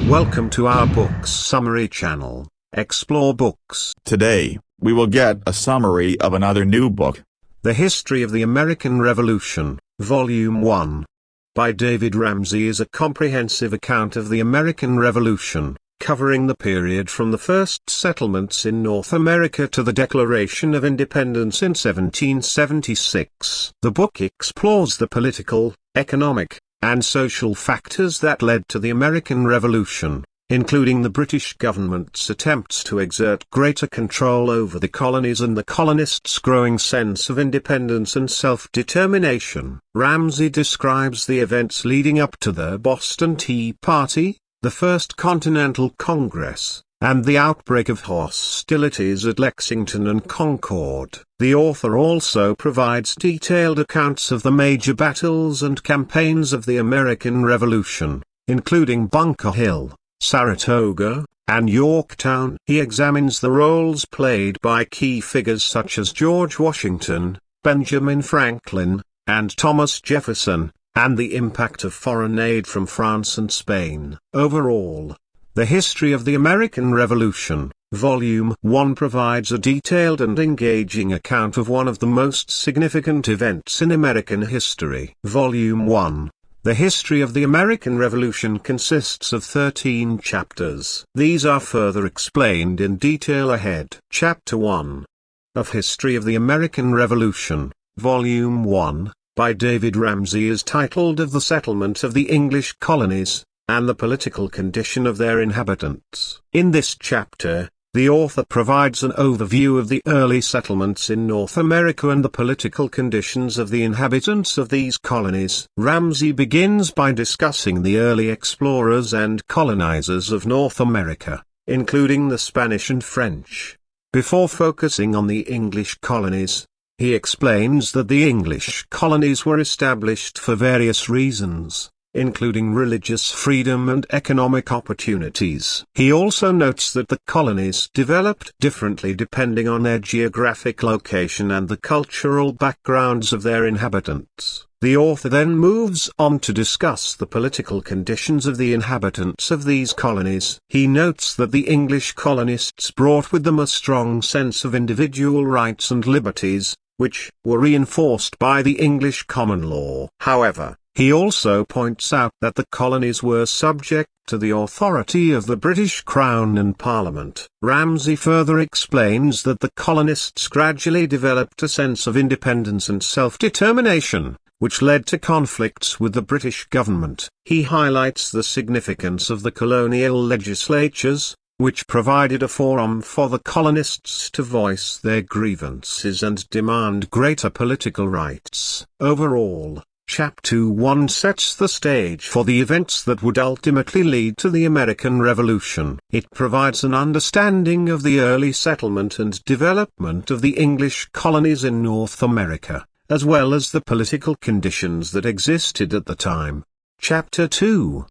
Welcome to our Books Summary channel, Explore Books. Today, we will get a summary of another new book. The History of the American Revolution, Volume 1. By David Ramsey is a comprehensive account of the American Revolution, covering the period from the first settlements in North America to the Declaration of Independence in 1776. The book explores the political, economic, and social factors that led to the American Revolution, including the British government's attempts to exert greater control over the colonies and the colonists' growing sense of independence and self-determination. Ramsey describes the events leading up to the Boston Tea Party, the First Continental Congress, and the outbreak of hostilities at Lexington and Concord. The author also provides detailed accounts of the major battles and campaigns of the American Revolution, including Bunker Hill, Saratoga, and Yorktown. He examines the roles played by key figures such as George Washington, Benjamin Franklin, and Thomas Jefferson, and the impact of foreign aid from France and Spain. Overall, The History of the American Revolution, Volume 1 provides a detailed and engaging account of one of the most significant events in American history. Volume 1, The History of the American Revolution consists of 13 chapters. These are further explained in detail ahead. Chapter 1. Of History of the American Revolution, Volume 1, by David Ramsey is titled Of the Settlement of the English Colonies, and the Political Condition of Their Inhabitants. In this chapter, the author provides an overview of the early settlements in North America and the political conditions of the inhabitants of these colonies. Ramsey begins by discussing the early explorers and colonizers of North America, including the Spanish and French. Before focusing on the English colonies, he explains that the English colonies were established for various reasons, including religious freedom and economic opportunities. He also notes that the colonies developed differently depending on their geographic location and the cultural backgrounds of their inhabitants. The author then moves on to discuss the political conditions of the inhabitants of these colonies. He notes that the English colonists brought with them a strong sense of individual rights and liberties, which were reinforced by the English common law. However, he also points out that the colonies were subject to the authority of the British Crown and Parliament. Ramsey further explains that the colonists gradually developed a sense of independence and self-determination, which led to conflicts with the British government. He highlights the significance of the colonial legislatures, which provided a forum for the colonists to voice their grievances and demand greater political rights. Overall, Chapter 1 sets the stage for the events that would ultimately lead to the American Revolution. It provides an understanding of the early settlement and development of the English colonies in North America, as well as the political conditions that existed at the time. Chapter 2.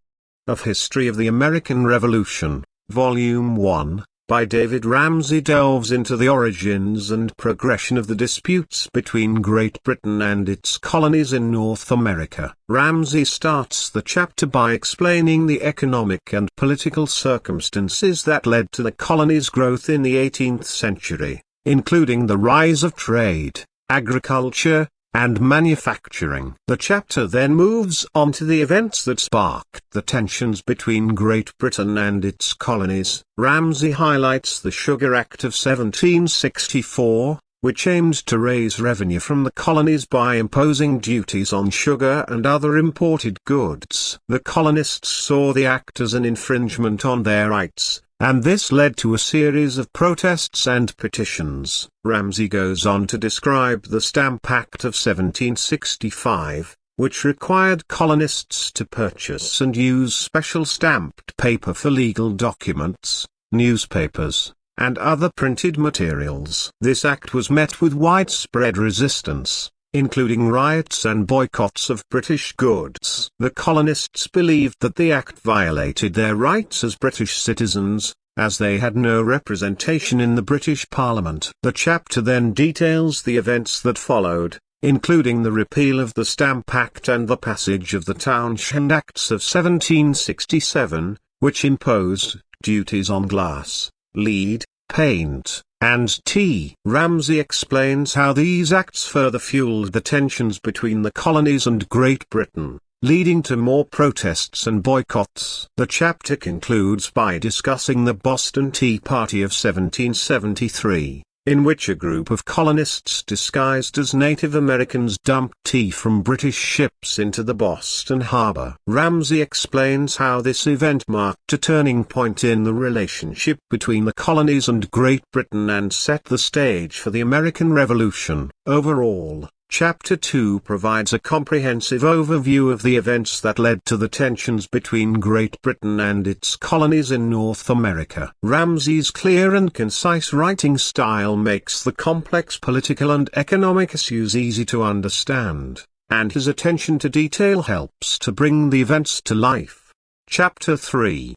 Of History of the American Revolution, Volume 1, by David Ramsey delves into the origins and progression of the disputes between Great Britain and its colonies in North America. Ramsey starts the chapter by explaining the economic and political circumstances that led to the colonies' growth in the 18th century, including the rise of trade, agriculture, and manufacturing. The chapter then moves on to the events that sparked the tensions between Great Britain and its colonies. Ramsey highlights the Sugar Act of 1764, which aimed to raise revenue from the colonies by imposing duties on sugar and other imported goods. The colonists saw the act as an infringement on their rights, and this led to a series of protests and petitions. Ramsey goes on to describe the Stamp Act of 1765, which required colonists to purchase and use special stamped paper for legal documents, newspapers, and other printed materials. This act was met with widespread resistance, including riots and boycotts of British goods. The colonists believed that the act violated their rights as British citizens, as they had no representation in the British Parliament. The chapter then details the events that followed, including the repeal of the Stamp Act and the passage of the Townshend Acts of 1767, which imposed duties on glass, lead, paint, and tea. Ramsay explains how these acts further fueled the tensions between the colonies and Great Britain, leading to more protests and boycotts. The chapter concludes by discussing the Boston Tea Party of 1773, in which a group of colonists disguised as Native Americans dumped tea from British ships into the Boston harbor. Ramsay explains how this event marked a turning point in the relationship between the colonies and Great Britain and set the stage for the American Revolution. Overall, Chapter 2 provides a comprehensive overview of the events that led to the tensions between Great Britain and its colonies in North America. Ramsay's clear and concise writing style makes the complex political and economic issues easy to understand, and his attention to detail helps to bring the events to life. Chapter 3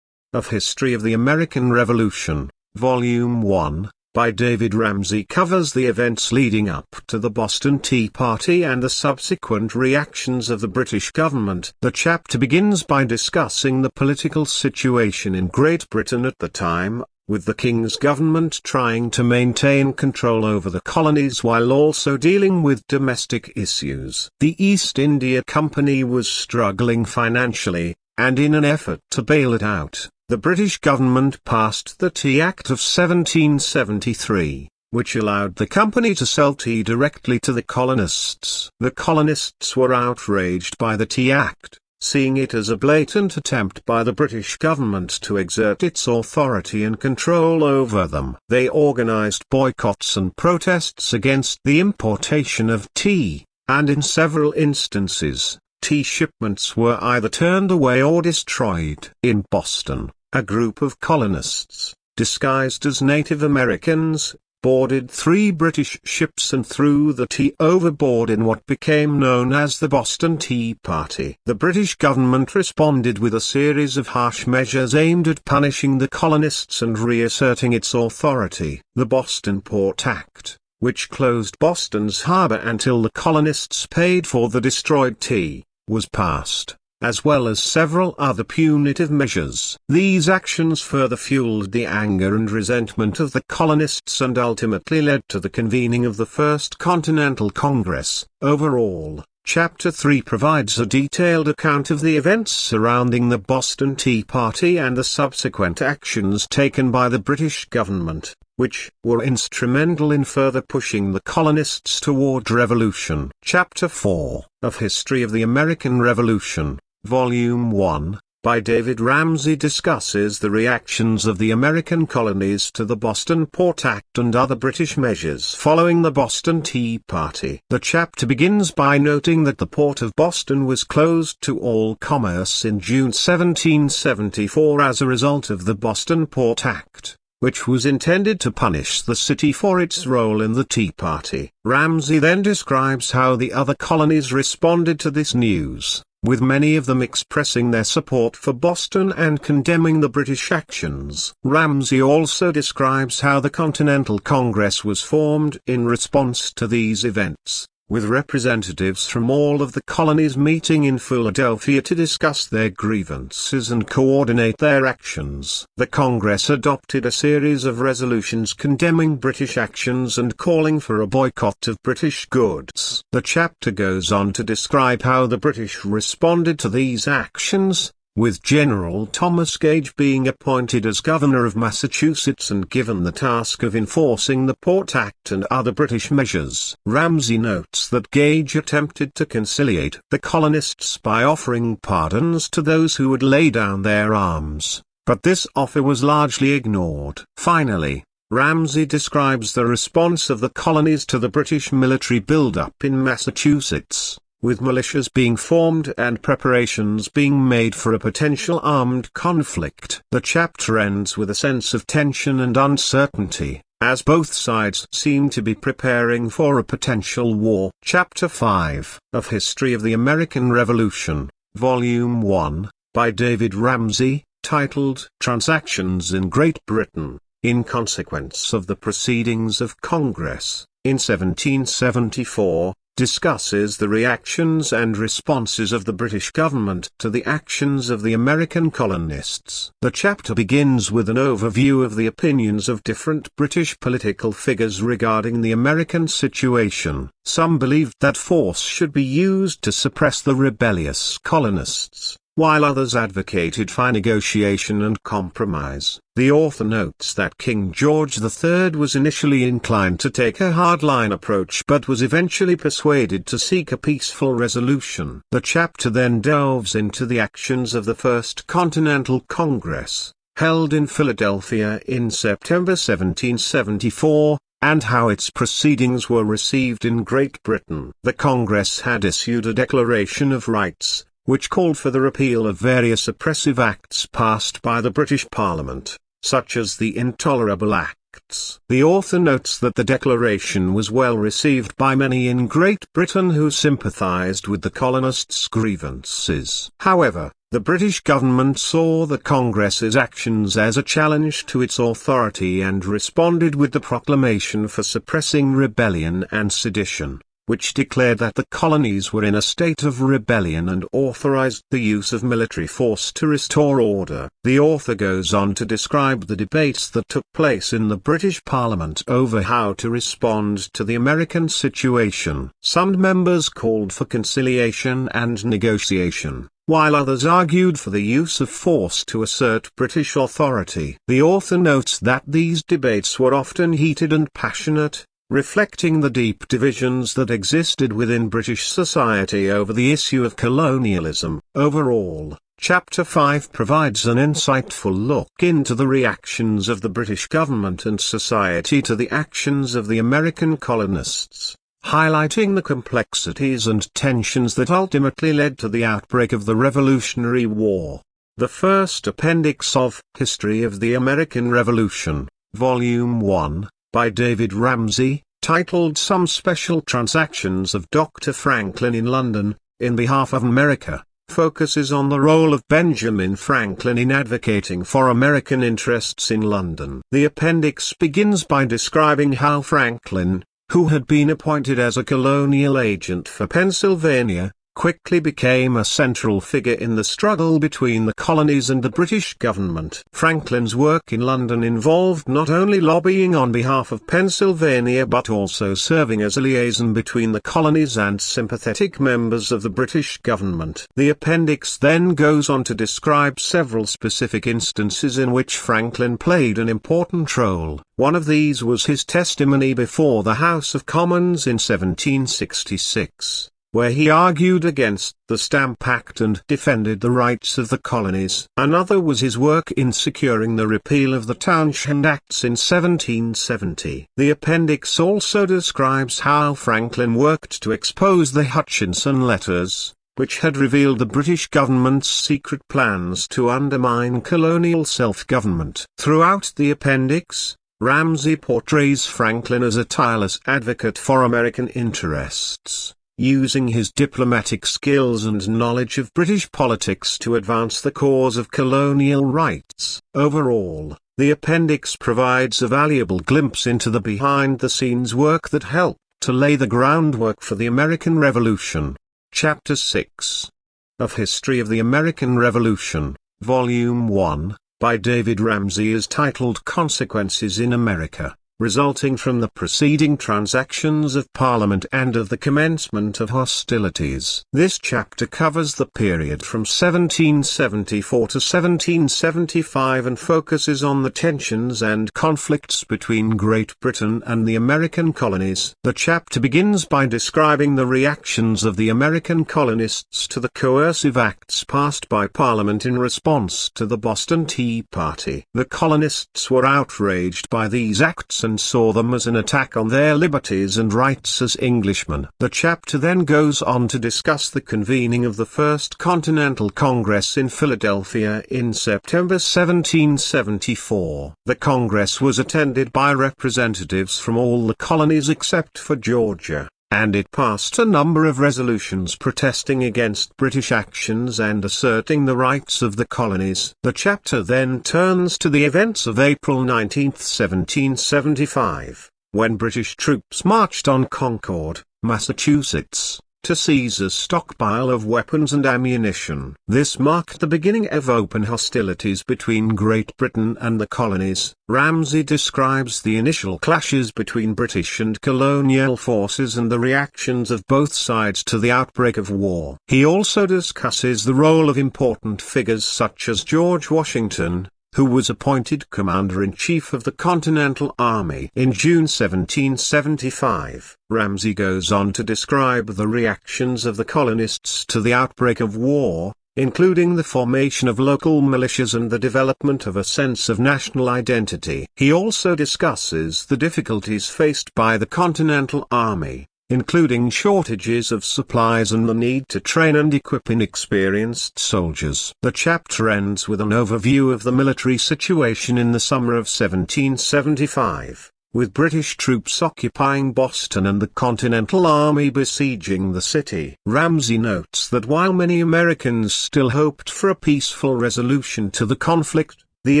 of History of the American Revolution, Volume 1, by David Ramsay covers the events leading up to the Boston Tea Party and the subsequent reactions of the British government. The chapter begins by discussing the political situation in Great Britain at the time, with the King's government trying to maintain control over the colonies while also dealing with domestic issues. The East India Company was struggling financially, and in an effort to bail it out, the British government passed the Tea Act of 1773, which allowed the company to sell tea directly to the colonists. The colonists were outraged by the Tea Act, seeing it as a blatant attempt by the British government to exert its authority and control over them. They organized boycotts and protests against the importation of tea, and in several instances, tea shipments were either turned away or destroyed. In Boston, a group of colonists, disguised as Native Americans, boarded 3 British ships and threw the tea overboard in what became known as the Boston Tea Party. The British government responded with a series of harsh measures aimed at punishing the colonists and reasserting its authority. The Boston Port Act, which closed Boston's harbor until the colonists paid for the destroyed tea, was passed, as well as several other punitive measures. These actions further fueled the anger and resentment of the colonists and ultimately led to the convening of the First Continental Congress. Overall, Chapter 3 provides a detailed account of the events surrounding the Boston Tea Party and the subsequent actions taken by the British government, which were instrumental in further pushing the colonists toward revolution. Chapter 4 of History of the American Revolution, Volume 1, by David Ramsay discusses the reactions of the American colonies to the Boston Port Act and other British measures following the Boston Tea Party. The chapter begins by noting that the port of Boston was closed to all commerce in June 1774 as a result of the Boston Port Act, which was intended to punish the city for its role in the Tea Party. Ramsay then describes how the other colonies responded to this news, with many of them expressing their support for Boston and condemning the British actions. Ramsay also describes how the Continental Congress was formed in response to these events, with representatives from all of the colonies meeting in Philadelphia to discuss their grievances and coordinate their actions. The Congress adopted a series of resolutions condemning British actions and calling for a boycott of British goods. The chapter goes on to describe how the British responded to these actions, with General Thomas Gage being appointed as governor of Massachusetts and given the task of enforcing the Port Act and other British measures. Ramsay notes that Gage attempted to conciliate the colonists by offering pardons to those who would lay down their arms, but this offer was largely ignored. Finally, Ramsay describes the response of the colonies to the British military build-up in Massachusetts, with militias being formed and preparations being made for a potential armed conflict. The chapter ends with a sense of tension and uncertainty, as both sides seem to be preparing for a potential war. Chapter 5 of History of the American Revolution, Volume 1, by David Ramsay, titled Transactions in Great Britain, in consequence of the proceedings of Congress, in 1774, discusses the reactions and responses of the British government to the actions of the American colonists. The chapter begins with an overview of the opinions of different British political figures regarding the American situation. Some believed that force should be used to suppress the rebellious colonists, while others advocated for negotiation and compromise. The author notes that King George III was initially inclined to take a hardline approach but was eventually persuaded to seek a peaceful resolution. The chapter then delves into the actions of the First Continental Congress, held in Philadelphia in September 1774, and how its proceedings were received in Great Britain. The Congress had issued a Declaration of Rights, which called for the repeal of various oppressive acts passed by the British Parliament, such as the Intolerable Acts. The author notes that the declaration was well received by many in Great Britain who sympathised with the colonists' grievances. However, the British government saw the Congress's actions as a challenge to its authority and responded with the Proclamation for Suppressing Rebellion and Sedition, which declared that the colonies were in a state of rebellion and authorized the use of military force to restore order. The author goes on to describe the debates that took place in the British Parliament over how to respond to the American situation. Some members called for conciliation and negotiation, while others argued for the use of force to assert British authority. The author notes that these debates were often heated and passionate, reflecting the deep divisions that existed within British society over the issue of colonialism. Overall, Chapter 5 provides an insightful look into the reactions of the British government and society to the actions of the American colonists, highlighting the complexities and tensions that ultimately led to the outbreak of the Revolutionary War. The first appendix of History of the American Revolution, Volume 1, by David Ramsay, titled Some Special Transactions of Dr. Franklin in London, in behalf of America, focuses on the role of Benjamin Franklin in advocating for American interests in London. The appendix begins by describing how Franklin, who had been appointed as a colonial agent for Pennsylvania, quickly became a central figure in the struggle between the colonies and the British government. Franklin's work in London involved not only lobbying on behalf of Pennsylvania but also serving as a liaison between the colonies and sympathetic members of the British government. The appendix then goes on to describe several specific instances in which Franklin played an important role. One of these was his testimony before the House of Commons in 1766. Where he argued against the Stamp Act and defended the rights of the colonies. Another was his work in securing the repeal of the Townshend Acts in 1770. The appendix also describes how Franklin worked to expose the Hutchinson Letters, which had revealed the British government's secret plans to undermine colonial self-government. Throughout the appendix, Ramsay portrays Franklin as a tireless advocate for American interests, using his diplomatic skills and knowledge of British politics to advance the cause of colonial rights. Overall, the appendix provides a valuable glimpse into the behind-the-scenes work that helped to lay the groundwork for the American Revolution. Chapter 6 of History of the American Revolution, Volume 1, by David Ramsay is titled Consequences in America, resulting from the preceding transactions of Parliament and of the commencement of hostilities. This chapter covers the period from 1774 to 1775 and focuses on the tensions and conflicts between Great Britain and the American colonies. The chapter begins by describing the reactions of the American colonists to the coercive acts passed by Parliament in response to the Boston Tea Party. The colonists were outraged by these acts and saw them as an attack on their liberties and rights as Englishmen. The chapter then goes on to discuss the convening of the First Continental Congress in Philadelphia in September 1774. The Congress was attended by representatives from all the colonies except for Georgia, and it passed a number of resolutions protesting against British actions and asserting the rights of the colonies. The chapter then turns to the events of April 19, 1775, when British troops marched on Concord, Massachusetts, to seize a stockpile of weapons and ammunition. This marked the beginning of open hostilities between Great Britain and the colonies. Ramsay describes the initial clashes between British and colonial forces and the reactions of both sides to the outbreak of war. He also discusses the role of important figures such as George Washington, who was appointed Commander-in-Chief of the Continental Army in June 1775. Ramsay goes on to describe the reactions of the colonists to the outbreak of war, including the formation of local militias and the development of a sense of national identity. He also discusses the difficulties faced by the Continental Army, including shortages of supplies and the need to train and equip inexperienced soldiers. The chapter ends with an overview of the military situation in the summer of 1775, with British troops occupying Boston and the Continental Army besieging the city. Ramsay notes that while many Americans still hoped for a peaceful resolution to the conflict, the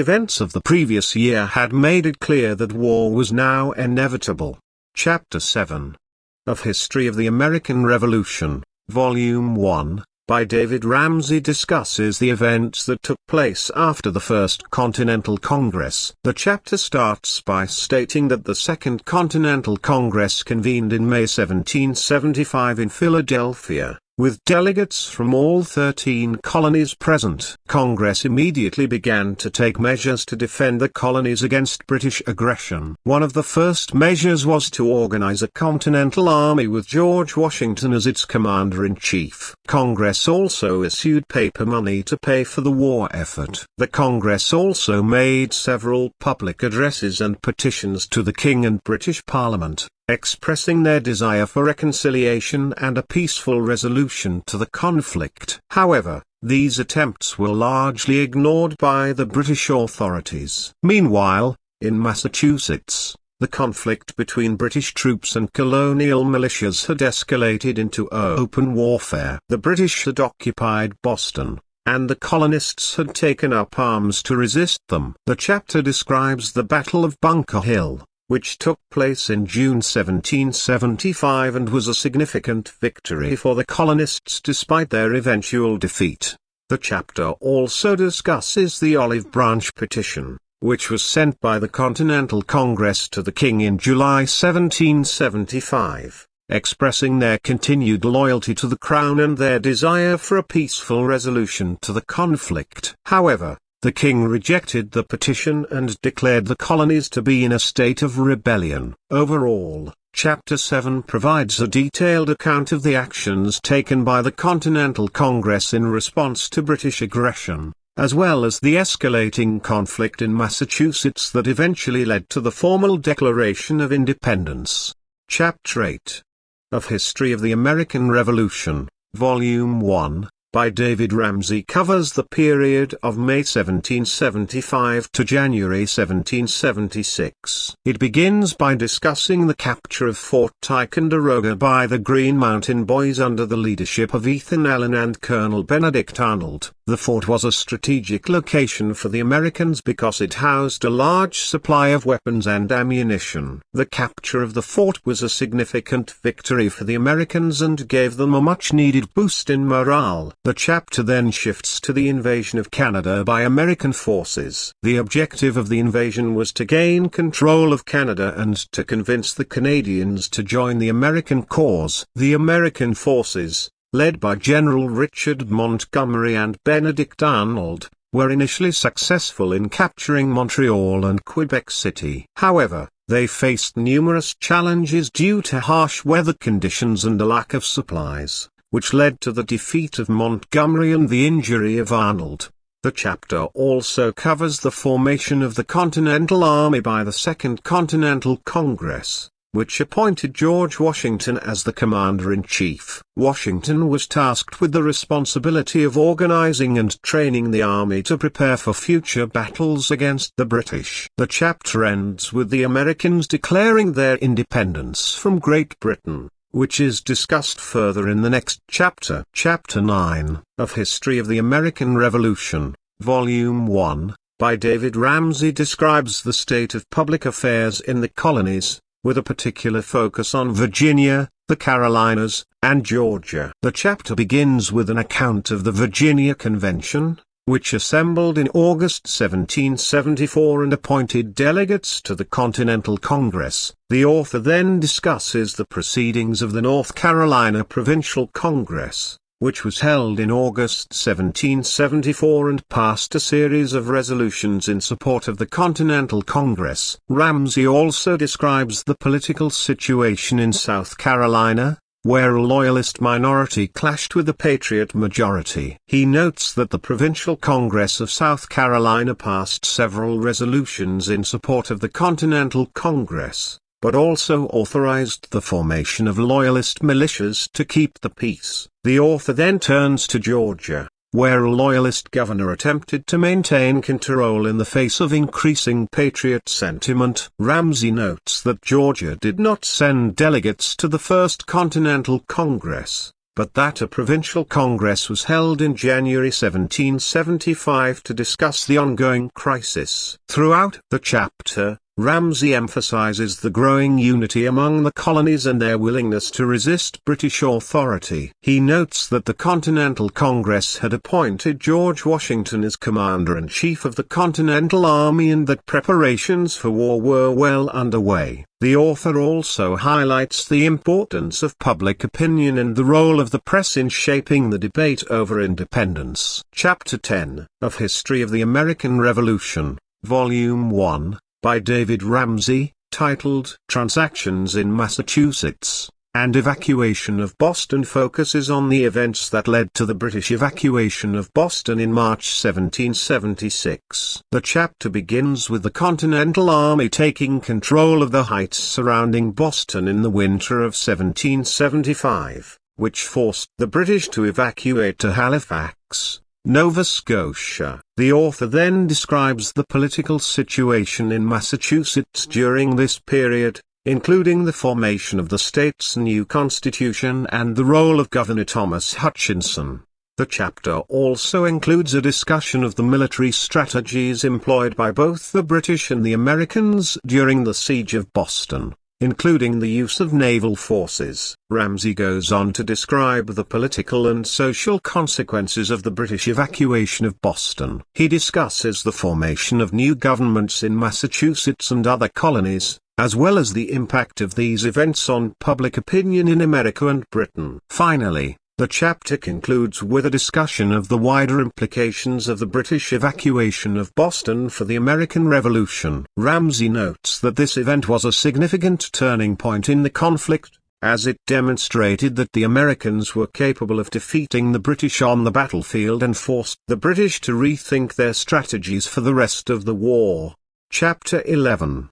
events of the previous year had made it clear that war was now inevitable. Chapter 7 of History of the American Revolution, Volume 1, by David Ramsay discusses the events that took place after the First Continental Congress. The chapter starts by stating that the Second Continental Congress convened in May 1775 in Philadelphia, with delegates from all 13 colonies present. Congress immediately began to take measures to defend the colonies against British aggression. One of the first measures was to organize a Continental Army with George Washington as its commander-in-chief. Congress also issued paper money to pay for the war effort. The Congress also made several public addresses and petitions to the King and British Parliament, expressing their desire for reconciliation and a peaceful resolution to the conflict. However, these attempts were largely ignored by the British authorities. Meanwhile, in Massachusetts, the conflict between British troops and colonial militias had escalated into open warfare. The British had occupied Boston, and the colonists had taken up arms to resist them. The chapter describes the Battle of Bunker Hill, which took place in June 1775 and was a significant victory for the colonists despite their eventual defeat. The chapter also discusses the Olive Branch Petition, which was sent by the Continental Congress to the King in July 1775, expressing their continued loyalty to the Crown and their desire for a peaceful resolution to the conflict. However, the King rejected the petition and declared the colonies to be in a state of rebellion. Overall, Chapter 7 provides a detailed account of the actions taken by the Continental Congress in response to British aggression, as well as the escalating conflict in Massachusetts that eventually led to the formal Declaration of Independence. Chapter 8 of History of the American Revolution, Volume 1, by David Ramsay covers the period of May 1775 to January 1776. It begins by discussing the capture of Fort Ticonderoga by the Green Mountain Boys under the leadership of Ethan Allen and Colonel Benedict Arnold. The fort was a strategic location for the Americans because it housed a large supply of weapons and ammunition. The capture of the fort was a significant victory for the Americans and gave them a much-needed boost in morale. The chapter then shifts to the invasion of Canada by American forces. The objective of the invasion was to gain control of Canada and to convince the Canadians to join the American cause. The American forces, led by General Richard Montgomery and Benedict Arnold, were initially successful in capturing Montreal and Quebec City. However, they faced numerous challenges due to harsh weather conditions and a lack of supplies, which led to the defeat of Montgomery and the injury of Arnold. The chapter also covers the formation of the Continental Army by the Second Continental Congress, which appointed George Washington as the commander-in-chief. Washington was tasked with the responsibility of organizing and training the army to prepare for future battles against the British. The chapter ends with the Americans declaring their independence from Great Britain, which is discussed further in the next chapter. Chapter 9, of History of the American Revolution, Volume 1, by David Ramsay describes the state of public affairs in the colonies, with a particular focus on Virginia, the Carolinas, and Georgia. The chapter begins with an account of the Virginia Convention, which assembled in August 1774 and appointed delegates to the Continental Congress. The author then discusses the proceedings of the North Carolina Provincial Congress, which was held in August 1774 and passed a series of resolutions in support of the Continental Congress. Ramsay also describes the political situation in South Carolina, where a Loyalist minority clashed with the Patriot majority. He notes that the Provincial Congress of South Carolina passed several resolutions in support of the Continental Congress, but also authorized the formation of Loyalist militias to keep the peace. The author then turns to Georgia, where a Loyalist governor attempted to maintain control in the face of increasing Patriot sentiment. Ramsay notes that Georgia did not send delegates to the First Continental Congress, but that a provincial congress was held in January 1775 to discuss the ongoing crisis. Throughout the chapter, Ramsay emphasizes the growing unity among the colonies and their willingness to resist British authority. He notes that the Continental Congress had appointed George Washington as Commander-in-Chief of the Continental Army and that preparations for war were well underway. The author also highlights the importance of public opinion and the role of the press in shaping the debate over independence. Chapter 10, of History of the American Revolution, Volume 1, by David Ramsay, titled Transactions in Massachusetts, and Evacuation of Boston, focuses on the events that led to the British evacuation of Boston in March 1776. The chapter begins with the Continental Army taking control of the heights surrounding Boston in the winter of 1775, which forced the British to evacuate to Halifax, Nova Scotia. The author then describes the political situation in Massachusetts during this period, including the formation of the state's new constitution and the role of Governor Thomas Hutchinson. The chapter also includes a discussion of the military strategies employed by both the British and the Americans during the siege of Boston, including the use of naval forces. Ramsay goes on to describe the political and social consequences of the British evacuation of Boston. He discusses the formation of new governments in Massachusetts and other colonies, as well as the impact of these events on public opinion in America and Britain. Finally, the chapter concludes with a discussion of the wider implications of the British evacuation of Boston for the American Revolution. Ramsay notes that this event was a significant turning point in the conflict, as it demonstrated that the Americans were capable of defeating the British on the battlefield and forced the British to rethink their strategies for the rest of the war. Chapter 11,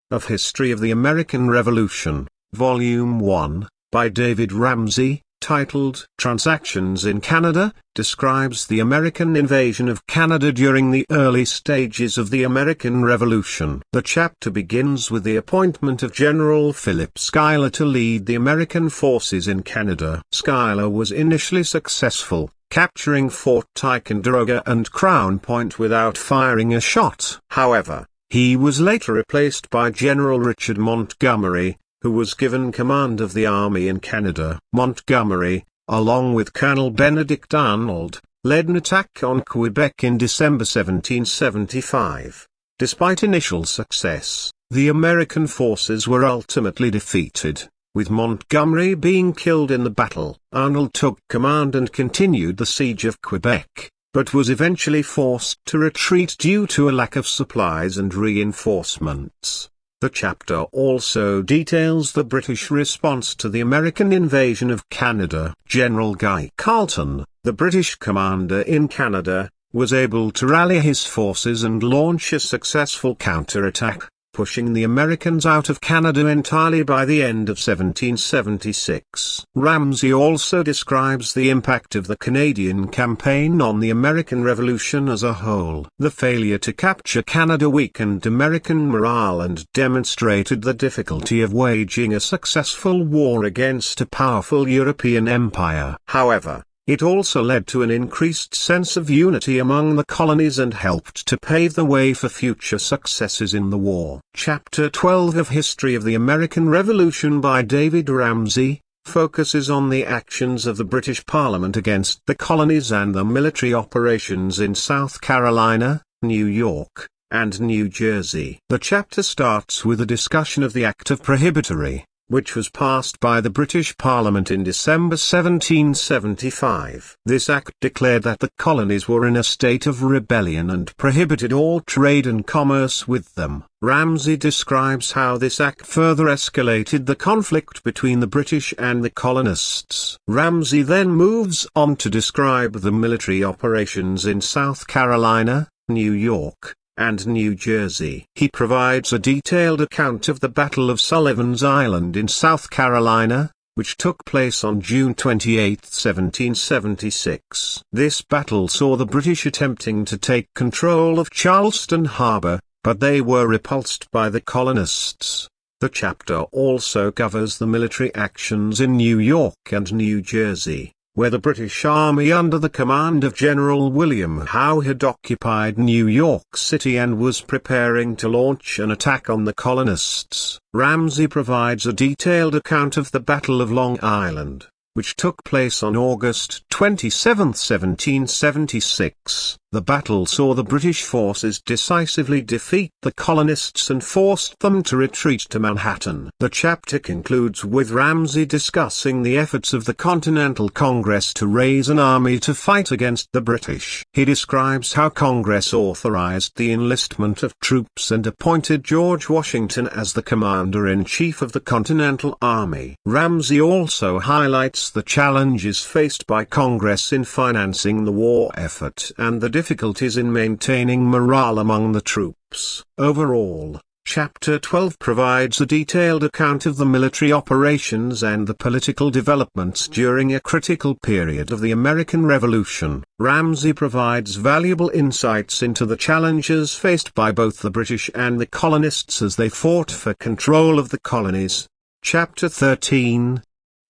of History of the American Revolution, Volume 1, by David Ramsay, titled Transactions in Canada, describes the American invasion of Canada during the early stages of the American Revolution. The chapter begins with the appointment of General Philip Schuyler to lead the American forces in Canada. Schuyler was initially successful, capturing Fort Ticonderoga and Crown Point without firing a shot. However, he was later replaced by General Richard Montgomery, who was given command of the army in Canada. Montgomery, along with Colonel Benedict Arnold, led an attack on Quebec in December 1775. Despite initial success, the American forces were ultimately defeated, with Montgomery being killed in the battle. Arnold took command and continued the siege of Quebec, but was eventually forced to retreat due to a lack of supplies and reinforcements. The chapter also details the British response to the American invasion of Canada. General Guy Carleton, the British commander in Canada, was able to rally his forces and launch a successful counterattack, pushing the Americans out of Canada entirely by the end of 1776. Ramsay also describes the impact of the Canadian campaign on the American Revolution as a whole. The failure to capture Canada weakened American morale and demonstrated the difficulty of waging a successful war against a powerful European empire. However, It also led to an increased sense of unity among the colonies and helped to pave the way for future successes in the war. Chapter 12 of History of the American Revolution by David Ramsay focuses on the actions of the British Parliament against the colonies and the military operations in South Carolina, New York, and New Jersey. The chapter starts with a discussion of the Act of Prohibitory, which was passed by the British Parliament in December 1775. This act declared that the colonies were in a state of rebellion and prohibited all trade and commerce with them. Ramsay describes how this act further escalated the conflict between the British and the colonists. Ramsay then moves on to describe the military operations in South Carolina, New York, and New Jersey. He provides a detailed account of the Battle of Sullivan's Island in South Carolina, which took place on June 28, 1776. This battle saw the British attempting to take control of Charleston Harbor, but they were repulsed by the colonists. The chapter also covers the military actions in New York and New Jersey, where the British Army under the command of General William Howe had occupied New York City and was preparing to launch an attack on the colonists. Ramsay provides a detailed account of the Battle of Long Island, which took place on August 27, 1776. The battle saw the British forces decisively defeat the colonists and forced them to retreat to Manhattan. The chapter concludes with Ramsay discussing the efforts of the Continental Congress to raise an army to fight against the British. He describes how Congress authorized the enlistment of troops and appointed George Washington as the commander-in-chief of the Continental Army. Ramsay also highlights the challenges faced by Congress in financing the war effort and the difficulties in maintaining morale among the troops. Overall, Chapter 12 provides a detailed account of the military operations and the political developments during a critical period of the American Revolution. Ramsay provides valuable insights into the challenges faced by both the British and the colonists as they fought for control of the colonies. Chapter 13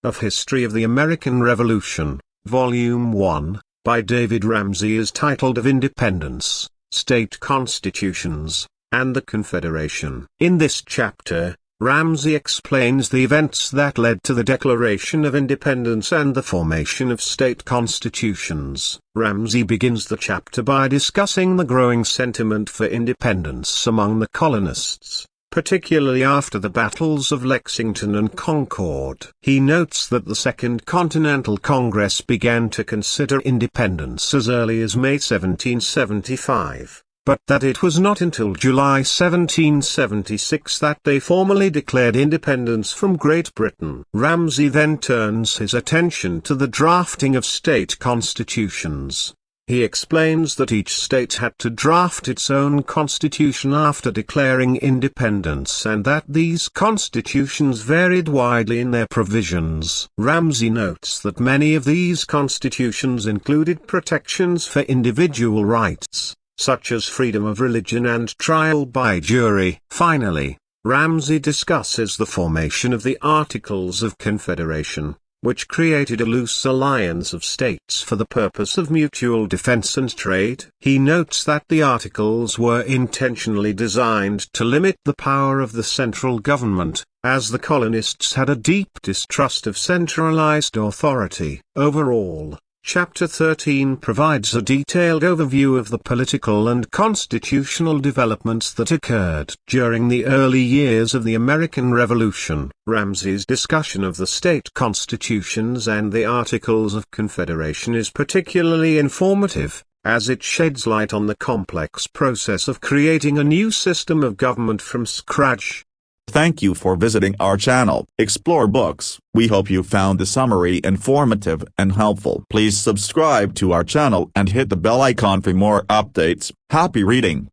of History of the American Revolution, Volume 1, by David Ramsay is titled Of Independence, State Constitutions, and the Confederation. In this chapter, Ramsay explains the events that led to the Declaration of Independence and the formation of state constitutions. Ramsay begins the chapter by discussing the growing sentiment for independence among the colonists, particularly after the battles of Lexington and Concord. He notes that the Second Continental Congress began to consider independence as early as May 1775, but that it was not until July 1776 that they formally declared independence from Great Britain. Ramsay then turns his attention to the drafting of state constitutions. He explains that each state had to draft its own constitution after declaring independence and that these constitutions varied widely in their provisions. Ramsay notes that many of these constitutions included protections for individual rights, such as freedom of religion and trial by jury. Finally, Ramsay discusses the formation of the Articles of Confederation, which created a loose alliance of states for the purpose of mutual defense and trade. He notes that the articles were intentionally designed to limit the power of the central government, as the colonists had a deep distrust of centralized authority. Overall, Chapter 13 provides a detailed overview of the political and constitutional developments that occurred during the early years of the American Revolution. Ramsay's discussion of the state constitutions and the Articles of Confederation is particularly informative, as it sheds light on the complex process of creating a new system of government from scratch. Thank you for visiting our channel, Explore Books. We hope you found the summary informative and helpful. Please subscribe to our channel and hit the bell icon for more updates. Happy reading!